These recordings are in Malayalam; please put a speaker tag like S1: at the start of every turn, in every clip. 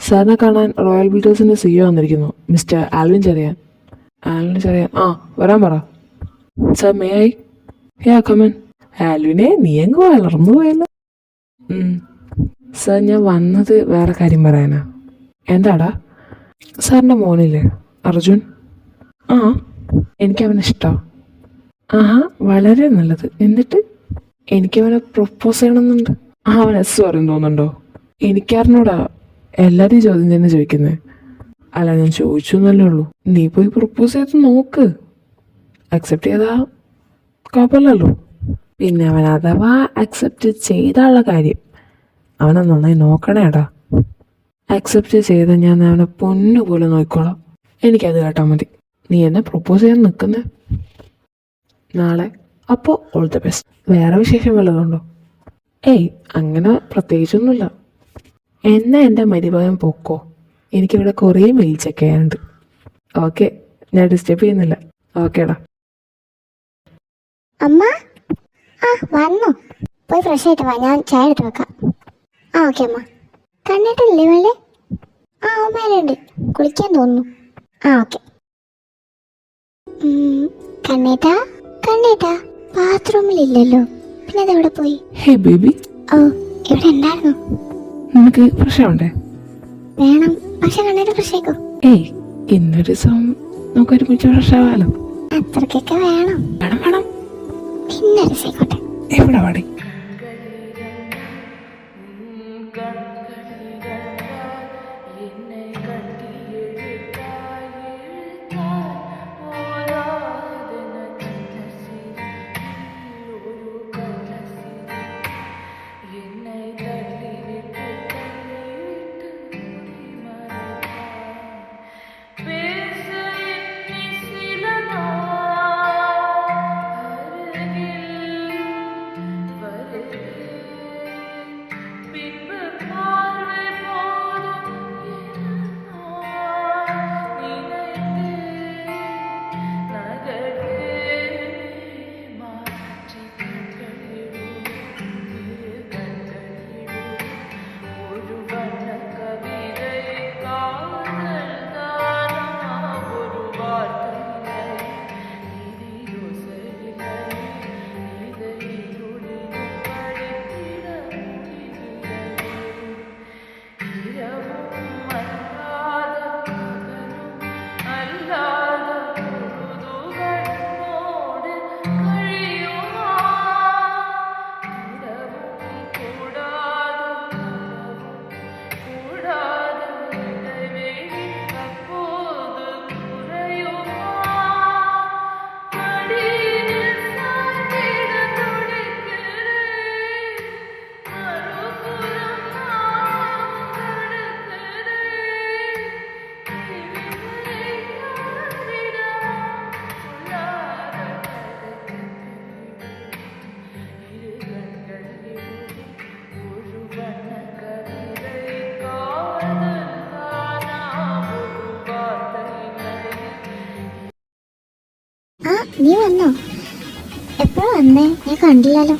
S1: സാറിനെ കാണാൻ റോയൽ ബിൽഡേഴ്സിന്റെ CEO വന്നിരിക്കുന്നു, മിസ്റ്റർ ആൽവിൻ ചെറിയാൻ. ആ വരാൻ പറ. Sir may I? കമൻ. ആൽവിനെ നീ എങ്ങോ വളർന്നു പോയല്ലോ. സാർ ഞാൻ വന്നത് വേറെ കാര്യം പറയാനാ. എന്താടാ? സാറിൻ്റെ മോനില്ലേ അർജുൻ? എനിക്കവനെ ഇഷ്ടമാണ്. വളരെ നല്ലത്. എന്നിട്ട് എനിക്കവനെ പ്രൊപ്പോസ് ചെയ്യണമെന്നുണ്ട്. അവൻ എസ് പറയും തോന്നുന്നുണ്ടോ? എനിക്കറിഞ്ഞൂടാ, എല്ലാവരും ചോദ്യം തന്നെ ചോദിക്കുന്നത്. അല്ല, ഞാൻ ചോദിച്ചു എന്നല്ലേ ഉള്ളൂ. നീ പോയി പ്രൊപ്പോസ് ചെയ്ത് നോക്ക്. അക്സെപ്റ്റ് ചെയ്താ കുഴപ്പമില്ലല്ലോ. പിന്നെ അവൻ അഥവാ അക്സെപ്റ്റ് ചെയ്താനുള്ള കാര്യം അവനെ നന്നായി നോക്കണേടാ. അക്സെപ്റ്റ് ചെയ്ത ഞാൻ അവനെ പൊന്നുപോലെ നോക്കിക്കോളാം. എനിക്കത് കേട്ടാൽ മതി. നീ എന്നെ പ്രൊപ്പോസ് ചെയ്യാൻ നിൽക്കുന്നേ നാളെ. അപ്പോൾ ഓൾ ദ ബെസ്റ്റ്. വേറെ വിശേഷം വല്ലതുണ്ടോ? അങ്ങനെ പ്രത്യേകിച്ചൊന്നുമില്ല. എന്നാ എൻ്റെ മരുമകൻ പൊക്കോ. എനിക്കിവിടെ കുറേ മെയിൽ ചെക്ക് ചെയ്യാനുണ്ട്. ഓക്കെ, ഞാൻ ഡിസ്റ്റർബ് ചെയ്യുന്നില്ല. ഓക്കേടാ.
S2: അമ്മ വന്നു. പോയി ഫ്രഷ് ആയിട്ട് വാ, ഞാൻ ചായ എടുത്ത് വെക്കാം. ഓക്കെ അമ്മ. കണ്ടിട്ടില്ലേ വേളെ? മേലുണ്ട്, കുളിക്കാൻ തോന്നുന്നു. ഓക്കെ. കണ്ണേട്ടാ ബാത്റൂമിലില്ലല്ലോ, പിന്നെ അതെവിടെ പോയി?
S1: ഹേ ബേബി.
S2: ഇവിടെ ഉണ്ടായിരുന്നു.
S1: നിനക്ക് ഫ്രഷ് ആവണ്ടേ?
S2: വേണം, പക്ഷെ കണ്ണേട്ട ഫ്രഷ് ആയിക്കോ.
S1: ഇന്നൊരു ദിവസം നമുക്ക് ഒരുമിച്ച് ഫ്രഷ് ആവാലോ.
S2: അത്രക്കൊക്കെ വേണം.
S1: വേണം.
S2: പിന്നെ രസായിക്കോട്ടെ.
S1: എവിടെ പാടി?
S2: നീ വന്നോ? എപ്പോഴാ വന്നേ? ഞാൻ കണ്ടില്ലല്ലോ.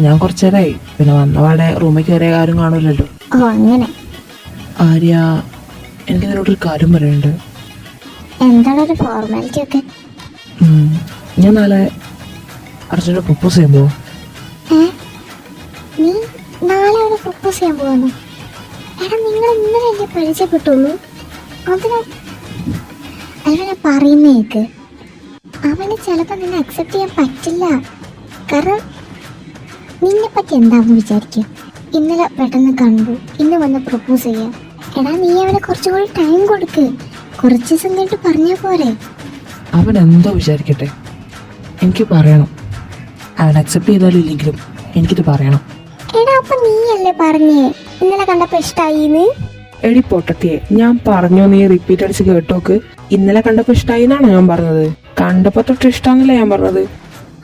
S1: ഞാൻ കുറച്ചേരായി. പിന്നെ വന്നപാടെ റൂമിൽ കയറിയ ആരും കാണൂലല്ലോ.
S2: അങ്ങനെ.
S1: ആര്യ, എനിക്ക് ഇതിനോടൊരു കാര്യം പറയുന്നുണ്ട്.
S2: എന്താണ് ഒരു ഫോർമാലിറ്റി ഒക്കെ?
S1: ഞാൻ നാളെ അർജുനെ പ്രൊപ്പോസ് ചെയ്യാൻ പോവാ.
S2: നീ നാളെ അവിടെ പ്രൊപ്പോസ് ചെയ്യാൻ പോവാന്നോ? എടാ, നിങ്ങൾ ഇന്നലെ എന്നെ പരിചയപ്പെട്ടുള്ളൂ. അതിനെ പറയുന്നേക്ക്. അവന് ചിലപ്പോൾ നിന്നെ അക്സെപ്റ്റ് ചെയ്യാൻ പറ്റില്ല. കാരണം നിന്നെ പറ്റി എന്താണെന്ന് വിചാരിക്കും. ഇന്നലെ പെട്ടെന്ന് കണ്ടു, ഇന്ന് വന്ന് പ്രൊപ്പോസ് ചെയ്യാം. എടാ, നീ അവനെ കുറച്ചുകൂടി ടൈം കൊടുക്ക്. കുറച്ച് ദിവസം കഴിഞ്ഞിട്ട് പറഞ്ഞാൽ പോരെ?
S1: അവൻ എന്തോ വിചാരിക്കട്ടെ. എനിക്ക് പറയണം. അവൻ അക്സെപ്റ്റ് ചെയ്താലും ഇല്ലെങ്കിലും എനിക്കിത് പറയണം.
S2: എടാ അപ്പൊ നീയല്ലേ പറഞ്ഞേ ഇന്നലെ കണ്ടപ്പോ ഇഷ്ടായിന്ന്?
S1: എടി പൊട്ടത്തിയെ, ഞാൻ പറഞ്ഞു, നീ റിപ്പീറ്റ് അടിച്ച് കേട്ടോക്ക്. ഇന്നലെ കണ്ടപ്പോ ഇഷ്ടായി എന്നാണോ ഞാൻ പറഞ്ഞത്? കണ്ടപ്പോ തൊട്ട് ഇഷ്ടാന്നല്ലേ ഞാൻ പറഞ്ഞത്.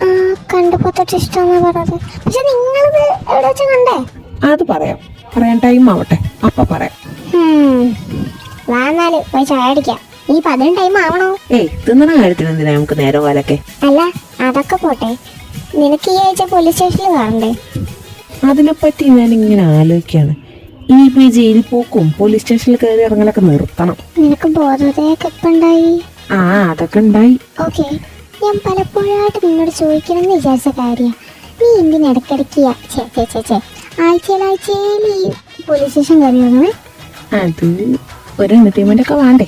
S2: ആ കണ്ടപ്പോ തൊട്ട് ഇഷ്ടാന്നാ പറഞ്ഞത്. പക്ഷെ നിങ്ങളിത് എവിടെ വെച്ചാ കണ്ടേ?
S1: അത് പറയാൻ ടൈം ആവട്ടെ, അപ്പൊ പറയാം.
S2: വാന്നാല് പോയി ചായ അടിക്കാം. ഇനിയിപ്പൊ അതിന് ടൈം ആവണോ?
S1: തിന്നണ കാര്യത്തിന് എന്തിനാ നമുക്ക് നേരം കാലൊക്കെ?
S2: അല്ല അതൊക്കെ പോട്ടെ, നിനക്ക് ഈ ആഴ്ച പോലീസ് സ്റ്റേഷനിൽ കാണണ്ടേ?
S1: അതിനെപ്പറ്റി ഞാൻ ഇങ്ങനെ ആലോചിക്കാണ്. ഇനിയിപ്പോ ഈ ജയിലിൽ പോക്കും പോലീസ് സ്റ്റേഷനിൽ കയറി ഇറങ്ങലൊക്കെ നിർത്തണം.
S2: നിനക്ക് ബോധോദയൊക്കെ എപ്പോ ഉണ്ടായി?
S1: അതൊക്കെ ഉണ്ടായി.
S2: ഓക്കെ, ഞാൻ പലപ്പോഴായിട്ട് നിന്നോട് ചോദിക്കണമെന്ന് വിചാരിച്ച കാര്യ, നീ എന്തിനിടയ്ക്കിടയ്ക്ക് ആഴ്ചയിൽ ഈ പോലീസ് സ്റ്റേഷൻ കയറി വന്നേ?
S1: അത് ഒരു എന്റർടൈൻമെന്റ് ഒക്കെ വേണ്ടേ?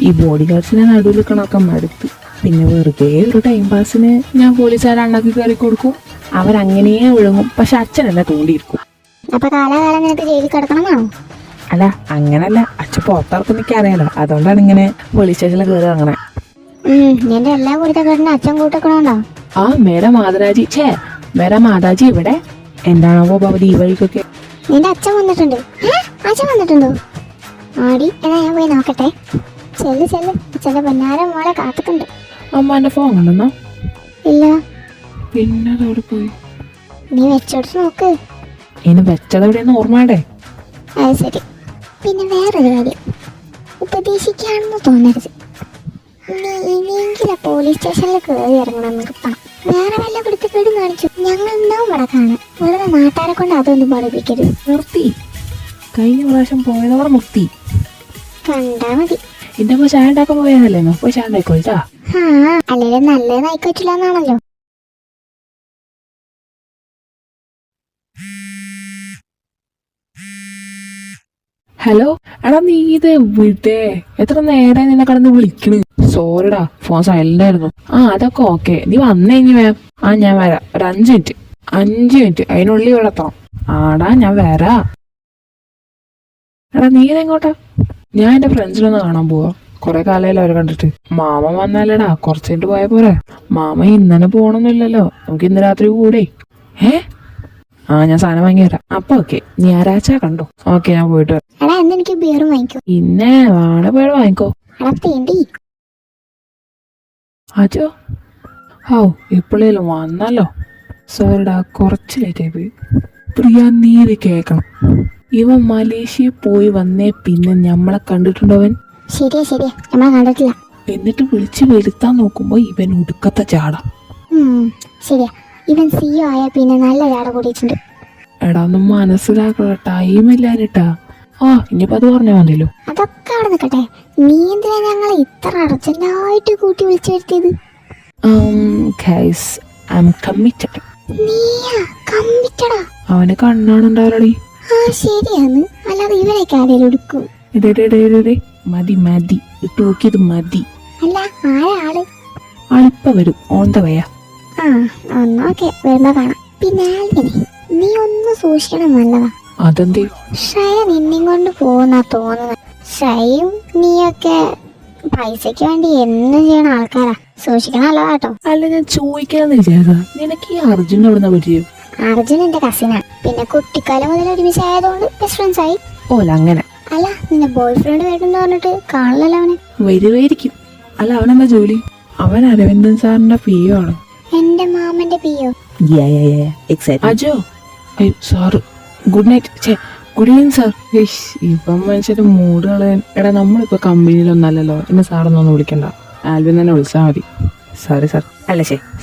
S1: ഈ ബോഡി ഗാർഡ്സിനെ നടുവിൽ നിൽക്കണമൊക്കെ മടുത്ത്. പിന്നെ വെറുതെ ഒരു ടൈം പാസിന് ഞാൻ പോലീസുകാരെ അണ്ണാക്കി കയറി കൊടുക്കും. അവരങ്ങനെയേ ഒഴുങ്ങും. പക്ഷെ അച്ഛനെന്നെ തോണ്ടിയിരിക്കും.
S2: അപ്പൊ കാലാകാലം നിനക്ക് ജയിലിൽ കിടക്കണമെന്നാണോ?
S1: അല്ല അങ്ങനല്ല, അച്ഛൻ പുറത്തിറക്കും എനിക്കറിയാലോ. അതുകൊണ്ടാണ് ഇങ്ങനെ പോലീസ് സ്റ്റേഷനിൽ കയറി ഇറങ്ങണേ.
S2: നിന്റെ എല്ലാ കുരുത്തക്കേടിനും അച്ഛൻ കൂട്ടക്കണോണ്ടോ?
S1: മേര മാതാജി ഇവിടെ എന്താണാവോ ഭവതി ഈ വഴിക്കൊക്കെ.
S2: നിന്റെ അച്ഛൻ വന്നിട്ടുണ്ട്. അച്ഛൻ വന്നിട്ടുണ്ടോ? ആടി, എന്നാ ഞാൻ പോയി നോക്കട്ടെ. ചെല്ല് അച്ഛന്റെ പൊന്നാരം മോളെ കാത്തുക്കുണ്ട്.
S1: അമ്മാന്റെ ഫോൺ കണ്ടെന്നോ?
S2: ഇല്ല.
S1: പിന്നെ അതവിടെ പോയി.
S2: നീ വെച്ചോട്ട് നോക്ക്.
S1: ഇനി വെച്ചതെവിടെയെന്ന് ഓർമ്മയുടെ.
S2: അത് ശരി. പിന്നെ വേറൊരു കാര്യം, ഉപദേശിക്കാണെന്ന് തോന്നരുത്. നീ ഇനിയെങ്കിലും പോലീസ് സ്റ്റേഷനിൽ കയറി ഇറങ്ങണം. നമുക്ക് വേറെ വല്ല കുടുത്തക്കേടും കാണിച്ചു ഞങ്ങൾ ഉണ്ടാവും ഇവിടെ കാണാൻ. വെറുതെ നാട്ടുകാരെ കൊണ്ട് അതൊന്നും പഠിപ്പിക്കരുത്.
S1: നിർത്തി. കഴിഞ്ഞ പ്രാവശ്യം പോയതോടെ നിർത്തി.
S2: കണ്ടാ മതി.
S1: എന്റെ അമ്മ ചായ ഉണ്ടാക്കാൻ പോയതല്ലേ? പോയി ചായ ഉണ്ടായിക്കോളിട്ടാ.
S2: അല്ലെങ്കിൽ നല്ലത് നയിക്കറ്റില്ല എന്നാണല്ലോ.
S1: ഹലോ എടാ, നീ ഇത് വിട്ടേ. എത്ര നേരെ നിന്നെ കടന്ന് വിളിക്കണ്. സോറിടാ, ഫോൺ സൈലന്റ് ആയിരുന്നു. അതൊക്കെ ഓക്കെ. നീ വന്നേഞ്ഞ് വേം. ഞാൻ വരാം. ഒരു 5 മിനിറ്റ് അതിനുള്ളിൽ ഇവിടെ എത്തണം. ആടാ ഞാൻ വരാ. എടാ നീ ഇതെങ്ങോട്ടാ? ഞാൻ എന്റെ ഫ്രണ്ട്സിനൊന്ന് കാണാൻ പോവാ. കൊറേ കാലമായില്ല അവരെ കണ്ടിട്ട്. മാമ വന്നാലടാ കുറച്ച് കഴിഞ്ഞിട്ട് പോയ പോരെ. മാമ ഇന്നലെ പോണൊന്നുമില്ലല്ലോ. നമുക്ക് ഇന്ന് രാത്രി കൂടെ. ഞാൻ സാധനം വാങ്ങി വരാം. അപ്പൊ ഓക്കെ, നീ ആരാച്ചാ കണ്ടോ? ഓക്കെ, ഞാൻ പോയിട്ട് വരാം.
S2: എടാ എന്ന് എനിക്ക് ബിയറും വാങ്ങിക്കോ.
S1: പിന്നെ വാണ പോയി വാങ്ങിക്കോ.
S2: എടാ തേണ്ടി.
S1: അജോ ഇപ്പോഴേലും വന്നല്ലോ. സോറിടാ, കുറച്ച് ലേറ്റ് ആയി പോയി. പ്രിയ, നീ ഇത് കേക്കണം. ഇവൻ മലേഷ്യയിൽ പോയി വന്നേ പിന്നെ ഞമ്മളെ കണ്ടിട്ടുണ്ടവൻ.
S2: ശരിയാ നമ്മളെ കണ്ടിട്ടില്ല.
S1: എന്നിട്ട് വിളിച്ച് വെളുത്താൻ നോക്കുമ്പോ ഇവൻ ഒടുക്കത്തെ ചാട.
S2: ശരിയാ, ഇവൻ സിഇഒ ആയ പിന്നെ നല്ല ചാട കൂടിയിട്ടുണ്ട്.
S1: എടാ ഒന്നും മനസ്സിലാക്കണ ടൈമില്ലാനിട്ടാ. ഇനിയിപ്പോ അത് പറഞ്ഞാ മതിയല്ലോ.
S2: അതൊക്കെ അവിടെ നിൽക്കട്ടെ. നീ എന്തിനാ ഞങ്ങളെ ഇത്ര അർജന്റായിട്ട് കൂട്ടി വിളിച്ചു വരുത്തിയത്?
S1: അവന് കണ്ണാണുണ്ടാവലടി.
S2: ശരിയാന്ന്. അല്ലാതെ ഇവനൊക്കെ ആരെയും എടുക്കും?
S1: മതി ടോക്കിയത് മതി.
S2: അല്ല ആരാള്?
S1: ആളിപ്പ വരും. On the വേയാ.
S2: ഒന്നോക്കെ വരുമ്പോ കാണാം. പിന്നെ ആൽവിനെ നീ ഒന്ന് സൂക്ഷിക്കണം. നല്ലതാ.
S1: അതെന്തേ?
S2: ഷയ നിന്നെ കൊണ്ട് പോകുന്നാ തോന്നുന്നത്. ഷയും നീയൊക്കെ പൈസക്ക് വേണ്ടി എന്നും ചെയ്യണ ആൾക്കാരാ. സൂക്ഷിക്കണം. നല്ലതാട്ടോ.
S1: അല്ല, ഞാൻ ചോദിക്കാന്ന് വിചാരിച്ച നിനക്ക് ഈ അർജുൻ എവിടുന്ന പറ്റിയോ?
S2: അർജുൻ എന്റെ കസിനാണ്. പിന്നെ കുട്ടിക്കാലം മുതൽ ഒരുമിച്ച് ആയതുകൊണ്ട് ബെസ്റ്റ് ഫ്രണ്ട്സ് ആയി.
S1: അങ്ങനെ.
S2: അല്ല, നിന്റെ ബോയ് ഫ്രണ്ട് വരുന്നെന്ന് പറഞ്ഞിട്ട് കാണില്ലല്ലോ അവനെ.
S1: വരുവായിരിക്കും. അല്ല, അവനെന്താ ജോലി? അവൻ അരവിന്ദൻ സാറിന്റെ പിഒ ആണ്.
S2: എന്റെ മാമന്റെ PO.
S1: Ajo sir good night. Good evening sir. ഇപ്പം മനുഷ്യന്റെ മൂഡ് കളയാൻ. എടാ നമ്മളിപ്പോ കമ്പനിയിലൊന്നല്ലല്ലോ. എന്നെ സാറൊന്നും വിളിക്കണ്ട. ആൽവിൻ തന്നെ വിളിച്ചാൽ മതി. Sorry sir. അല്ല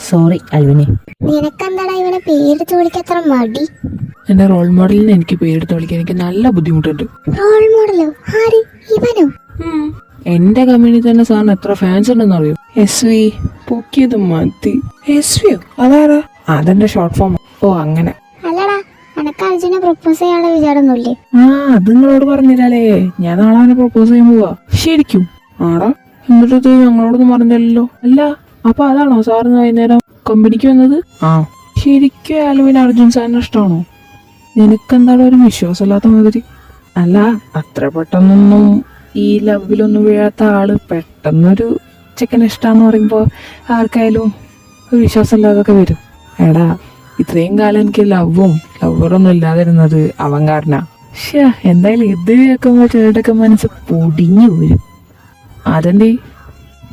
S1: സോറി ആൽവിനെ.
S2: നിനക്കെന്താടാ ഇവനെ പേരെടുത്ത് വിളിക്കത്ര മടി?
S1: എന്റെ റോൾ മോഡലിനെ എനിക്ക് പേരെടുത്ത് വിളിക്കാൻ എനിക്ക് നല്ല ബുദ്ധിമുട്ടുണ്ട്.
S2: റോൾ മോഡലോ? ആര്? ഇവനോ?
S1: എന്റെ കമ്പനി തന്നെ സാറിന് എത്ര ഫാൻസ് ഉണ്ടെന്ന് അറിയോ? SV. പൊക്കിയത് മതി. SV അതാരാ? അതെന്റെ ഷോർട്ട് ഫോം. അങ്ങനെ.
S2: അല്ലടാ, എനക്ക് അർജുനെ പ്രപ്പോസ് ചെയ്യാനുള്ള വിചാരമൊന്നുമില്ലേ?
S1: അത് നിങ്ങളോട് പറഞ്ഞില്ലേ? ഞാൻ നാളെ അവനെ പ്രപ്പോസ് ചെയ്യാൻ പോവാ. ശരിക്കും? ആടാ, എന്നിട്ട് ഞങ്ങളോടൊന്നും പറഞ്ഞല്ലോ. അല്ല, അപ്പൊ അതാണോ സാറിന് വൈകുന്നേരം കമ്പനിക്ക് വന്നത്? ശരിക്കും ആൽവിൻ അർജുൻ സാറിന് ഇഷ്ടമാണോ? നിനക്കെന്താണ് ഒരു വിശ്വാസമില്ലാത്ത മാതിരി? അല്ല, അത്ര പെട്ടെന്നൊന്നും ഈ ലവിലൊന്നും വീഴാത്ത ആള് പെട്ടെന്നൊരു ചെക്കനെ ഇഷ്ടാന്ന് പറയുമ്പോ ആർക്കായാലും ഒരു വിശ്വാസം ഇല്ലാതൊക്കെ വരും. എടാ, ഇത്രയും കാലം എനിക്ക് ലവറൊന്നും ഇല്ലാതിരുന്നത് അവൻ കാരണ. ശ്ശേ, എന്തായാലും ഇത് കേൾക്കുമ്പോൾ ചേട്ടൊക്കെ മനസ്സ് പൊടിഞ്ഞു വരും. അതെന്തേ?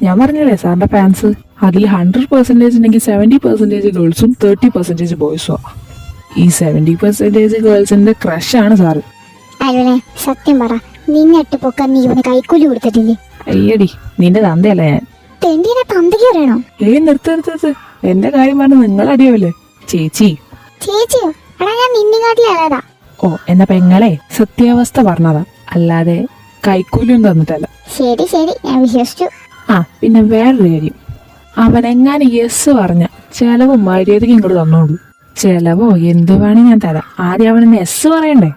S1: ഞാൻ പറഞ്ഞല്ലേ സാറിന്റെ ഫാൻസ്, അതിൽ 100% ഉണ്ടെങ്കിൽ 70% ഗേൾസും 30% ബോയ്സും. ഈ 70% ഗേൾസിന്റെ ക്രഷാണ് സാറ്.
S2: അരുണേ, സത്യം പറ, നിന്നെ ഇട്ടുപൊക്കാൻ നീ ഇവന് കൈക്കൂലി കൊടുത്തിട്ടില്ലേ?
S1: അയ്യടി, നിന്റെ തന്തയല്ല ഞാൻ.
S2: തെണ്ടിനെ തന്തയ്ക്ക് പറയണോ?
S1: നിർത്ത്. എന്റെ കാര്യം പറഞ്ഞ് നിങ്ങൾ അടിയാവില്ലേ? ചേച്ചി.
S2: ചേച്ചിയോ? എടാ, ഞാൻ നിന്നെക്കാട്ടിൽ ഇളയതാ.
S1: ഓ, എന്ന പെങ്ങളെ സത്യാവസ്ഥ പറഞ്ഞതാ, അല്ലാതെ കൈക്കൂലിയൊന്നും തന്നിട്ടല്ല.
S2: ശരി, ഞാൻ വിശ്വസിച്ചു.
S1: ആ, പിന്നെ വേറൊരു കാര്യം, അവനെങ്ങാനും യെസ് പറഞ്ഞ ചെലവ് മര്യാദയ്ക്ക് ഇങ്ങോട്ട് തന്നോളൂ. ചെലവോ എന്ത് വേണേ ഞാൻ തരാം. ആദ്യം അവനെന്നെ എസ് പറയണ്ടേ?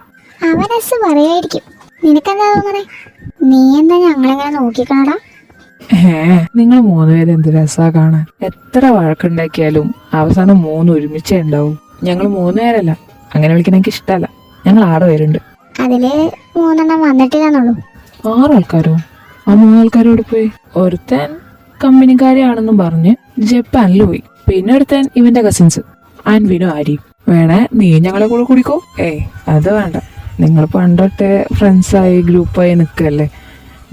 S2: അവൻ എസ് പറയായിരിക്കും. നിനക്കെന്താ തോന്നണേ? നീ എന്താ ഞങ്ങളെങ്ങനെ നോക്കിക്കണടാ?
S1: നിങ്ങൾ 3 പേര് എന്ത് രസാ കാണാൻ. എത്ര വഴക്കുണ്ടാക്കിയാലും അവസാനം 3 ഒരുമിച്ചേ ഉണ്ടാവും. ഞങ്ങൾ 3 പേരല്ല, അങ്ങനെ വിളിക്കാൻ എനിക്ക് ഇഷ്ടമല്ല. ഞങ്ങൾ 6 പേരുണ്ട്.
S2: അതില് 3 വന്നിട്ടില്ലെന്നുള്ളൂ.
S1: 6 ആൾക്കാരോ? ആ 3 ആൾക്കാരോട് പോയി. ഒരുത്തൻ കമ്പനിക്കാരെയാണെന്നും പറഞ്ഞ് ജപ്പാനിൽ പോയി. പിന്നെ ഒരുത്തൻ ഇവന്റെ കസിൻസ് അൻവിനും ആരിയും. വേണേ നീ ഞങ്ങളെ കൂടെ കുടിക്കോ? അത് വേണ്ട. നിങ്ങൾ പണ്ടൊട്ടെ ഫ്രണ്ട്സായി ഗ്രൂപ്പായി നിൽക്കല്ലേ,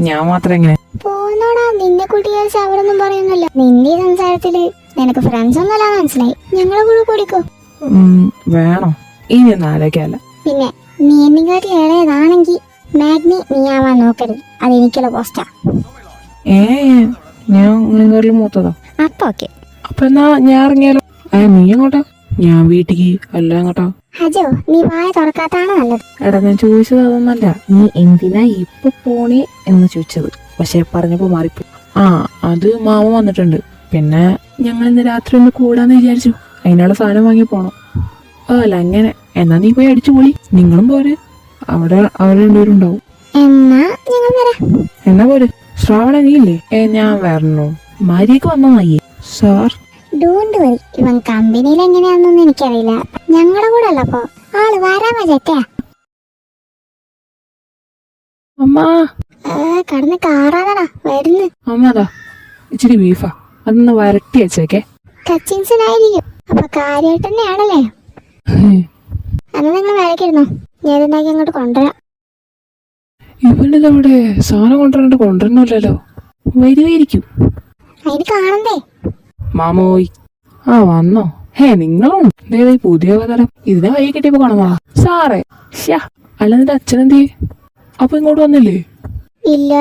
S1: ഞാൻ മാത്രം എങ്ങനെ?
S2: പോന്നോടാ, നിന്നെ കുട്ടികൾ അവരൊന്നും പറയുന്നില്ല. നിന്റെ സംസാരത്തില് നിനക്ക് ഫ്രണ്ട്സ് ഒന്നുമല്ല മനസ്സിലായി. ഞങ്ങളെ കൂടെ കുടിക്കോ?
S1: വേണോ? ഇനി ഒന്നും ആലോചിക്കാല്ല.
S2: പിന്നെ നീ എന്നെക്കാട്ടിൽ ഇളയതാണെങ്കിൽ മാഗ്നി നീ ആവാൻ നോക്കരുത്. അതെനിക്കുള്ള പോസ്റ്റാ.
S1: ഞാൻ നിങ്ങളിൽ മൂത്തതാ.
S2: അപ്പൊ ഓക്കെ.
S1: അപ്പൊ എന്നാ ഞാൻ ഇറങ്ങിയാലോ? നീ എങ്ങോട്ടാ? ഞാൻ വീട്ടിക്ക്. അല്ല എങ്ങോട്ടാ?
S2: അജോ, നീ വായ തുറക്കാത്താണ് നല്ലത്.
S1: എടാ, ഞാൻ ചോദിച്ചത് അതൊന്നല്ല. നീ എന്തിനാ ഇപ്പൊ പോണേ എന്ന് ചോദിച്ചത്. പക്ഷെ പറഞ്ഞപ്പോ മാറിപ്പോ. അത് മാമ വന്നിട്ടുണ്ട്. പിന്നെ ഞങ്ങൾ ഇന്ന് രാത്രി ഒന്ന് കൂടാന്ന് വിചാരിച്ചു. അതിനുള്ള സാധനം വാങ്ങി പോണം. അല്ല അങ്ങനെ. എന്നാ നീ പോയി അടിച്ചു പോളി. നിങ്ങളും പോര്. അവിടെ 2 പേരുണ്ടാവും.
S2: എന്നാ ഞങ്ങൾ വരാം.
S1: എന്നാ പോര്. ശ്രാവണ നീ ഇല്ലേ? ഞാൻ വരണോ? മാരിയൊക്കെ വന്നോ? മയ്യേ സാർ.
S2: ഡോണ്ട് വരി, ഇവൻ കമ്പനിയിൽ എങ്ങനെയാണെന്നൊന്നും എനിക്കറിയില്ല. ഞങ്ങളുടെ കൂടെ അല്ലപ്പോ ആള് വരാമോ ചേട്ടാ?
S1: അമ്മ
S2: കടന്ന് കാറാതാടാ വരുന്നു.
S1: അമ്മതാ ഇച്ചിരി ബീഫാ, അതൊന്ന് വരട്ടി വെച്ചേക്കെ.
S2: കച്ചിൻസിനായിരിക്കും. അപ്പൊ കാര്യമായിട്ട് തന്നെയാണല്ലേ? എന്നാ നിങ്ങൾ വിലക്കിരുന്നോ, ഞാൻ ഇതുണ്ടാക്കി അങ്ങോട്ട് കൊണ്ടുവരാം.
S1: ഇവനിതവിടെ സാധനം കൊണ്ടുവരണില്ലല്ലോ. വരുമായിരിക്കും.
S2: അതിന് കാണണ്ടേ?
S1: മാമോയ്. വന്നോ? നിങ്ങളും പുതിയ അവതാരം. ഇതിനെ വൈകി കിട്ടിയപ്പോ കാണുന്നതാ സാറേ. അല്ല, നിന്റെ അച്ഛനെന്തിയെ? അപ്പൊ ഇങ്ങോട്ട് വന്നില്ലേ?
S2: ഇല്ല.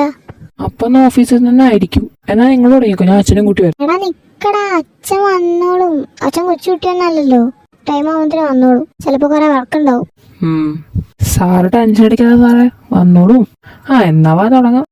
S1: അപ്പൊ ഓഫീസിൽ തന്നെ ആയിരിക്കും. എന്നാ നിങ്ങളോട് തുടങ്ങിക്കോ, ഞാൻ അച്ഛനും കൂട്ടി വരാം.
S2: എടാ നിക്കടാ, അച്ഛൻ വന്നോളും. അച്ഛൻ കൊച്ചു കുട്ടിയൊന്നല്ലല്ലോ, ടൈം ആവുമ്പത്തിന് വന്നോളും. ചിലപ്പോ കുറെ വർക്കുണ്ടാവും.
S1: സാറ് ടെൻഷൻ അടിക്കാതെ സാറേ, വന്നോളും. എന്നാ തുടങ്ങാം.